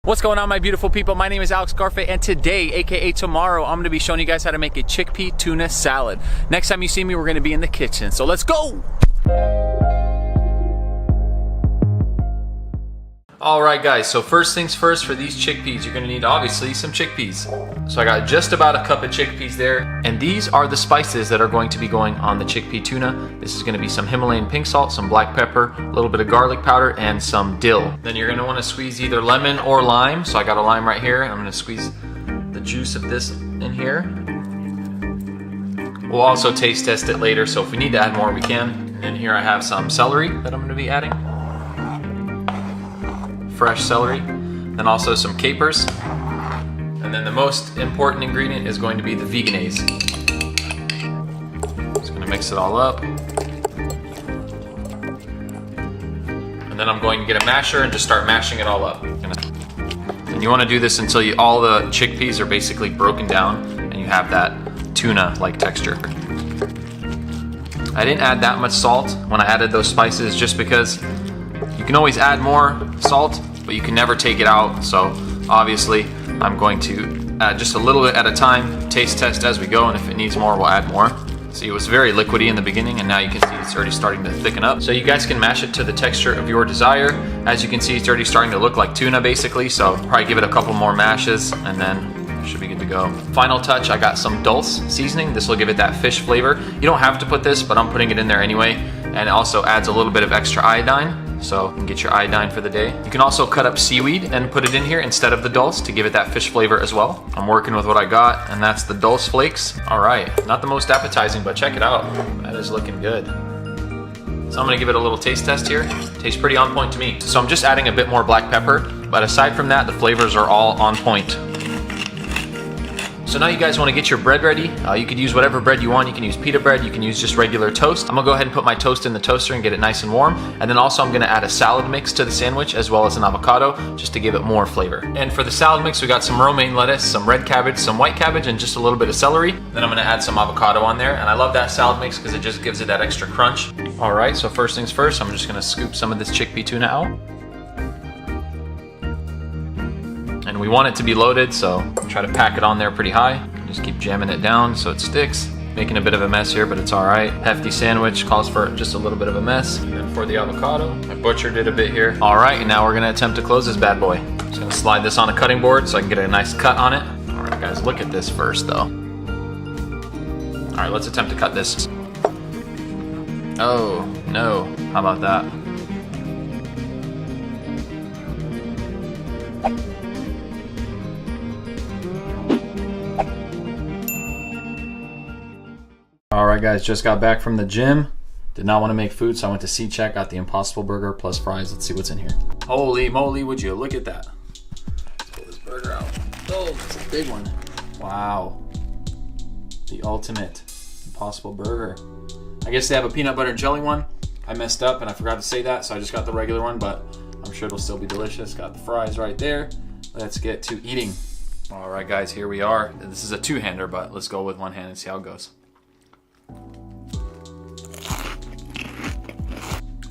What's going on, my beautiful people? My name is Alex Garfe, and today, aka tomorrow, I'm gonna be showing you guys how to make a chickpea tuna salad. Next time you see me, we're gonna be in the kitchen, so let's go! Alright guys, so first things first, for these chickpeas, you're gonna need obviously some chickpeas. So I got just about a cup of chickpeas there, and these are the spices that are going to be going on the chickpea tuna. This is gonna be some Himalayan pink salt, some black pepper, a little bit of garlic powder, and some dill. Then you're gonna wanna squeeze either lemon or lime. So I got a lime right here, and I'm gonna squeeze the juice of this in here. We'll also taste test it later, so if we need to add more, we can. And here I have some celery that I'm gonna be adding. Fresh celery, then also some capers, and then the most important ingredient is going to be the veganase. Just gonna mix it all up, and then I'm going to get a masher and just start mashing it all up. And you want to do this until all the chickpeas are basically broken down and you have that tuna-like texture. I didn't add that much salt when I added those spices just because you can always add more salt, but you can never take it out. So obviously I'm going to add just a little bit at a time, taste test as we go, and if it needs more, we'll add more. See, it was very liquidy in the beginning, and now you can see it's already starting to thicken up. So you guys can mash it to the texture of your desire. As you can see, it's already starting to look like tuna basically, so probably give it a couple more mashes and then should be good to go. Final touch, I got some dulse seasoning. This will give it that fish flavor. You don't have to put this, but I'm putting it in there anyway, and it also adds a little bit of extra iodine. So you can get your iodine for the day. You can also cut up seaweed and put it in here instead of the dulse to give it that fish flavor as well. I'm working with what I got, and that's the dulse flakes. All right, not the most appetizing, but check it out. That is looking good. So I'm gonna give it a little taste test here. Tastes pretty on point to me. So I'm just adding a bit more black pepper, but aside from that, the flavors are all on point. So now you guys want to get your bread ready. You could use whatever bread you want. You can use pita bread, you can use just regular toast. I'm gonna go ahead and put my toast in the toaster and get it nice and warm. And then also I'm gonna add a salad mix to the sandwich as well as an avocado just to give it more flavor. And for the salad mix, we got some romaine lettuce, some red cabbage, some white cabbage, and just a little bit of celery. Then I'm gonna add some avocado on there. And I love that salad mix because it just gives it that extra crunch. All right, so first things first, I'm just gonna scoop some of this chickpea tuna out. And we want it to be loaded, so try to pack it on there pretty high. Just keep jamming it down so it sticks. Making a bit of a mess here, but it's all right. Hefty sandwich calls for just a little bit of a mess. And then for the avocado, I butchered it a bit here. All right, and now we're gonna attempt to close this bad boy. Just gonna slide this on a cutting board so I can get a nice cut on it. All right, guys, look at this first though. All right, let's attempt to cut this. Oh, no, how about that? Alright guys, just got back from the gym. Did not want to make food, so I went to C-Check, got the Impossible Burger plus fries. Let's see what's in here. Holy moly, would you look at that. Let's pull this burger out. Oh, it's a big one. Wow. The ultimate Impossible Burger. I guess they have a peanut butter jelly one. I messed up and I forgot to say that, so I just got the regular one, but I'm sure it'll still be delicious. Got the fries right there. Let's get to eating. Alright guys, here we are. This is a two-hander, but let's go with one hand and see how it goes.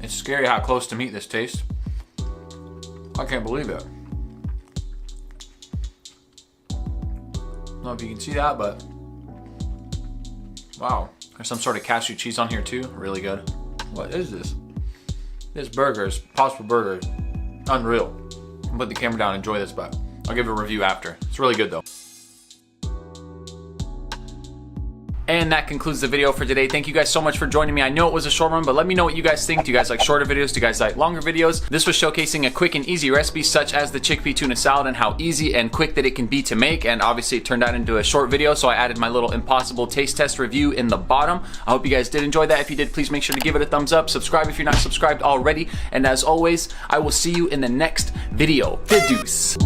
It's scary how close to meat this tastes. I can't believe it. I don't know if you can see that, but wow. There's some sort of cashew cheese on here too. Really good. What is this? This burger is Impossible Burger. Unreal. I'll put the camera down and enjoy this, but I'll give a review after. It's really good though. And that concludes the video for today. Thank you guys so much for joining me. I know it was a short one, but let me know what you guys think. Do you guys like shorter videos? Do you guys like longer videos? This was showcasing a quick and easy recipe such as the chickpea tuna salad and how easy and quick that it can be to make. And obviously it turned out into a short video, so I added my little impossible taste test review in the bottom. I hope you guys did enjoy that. If you did, please make sure to give it a thumbs up. Subscribe if you're not subscribed already. And as always, I will see you in the next video. Deuce.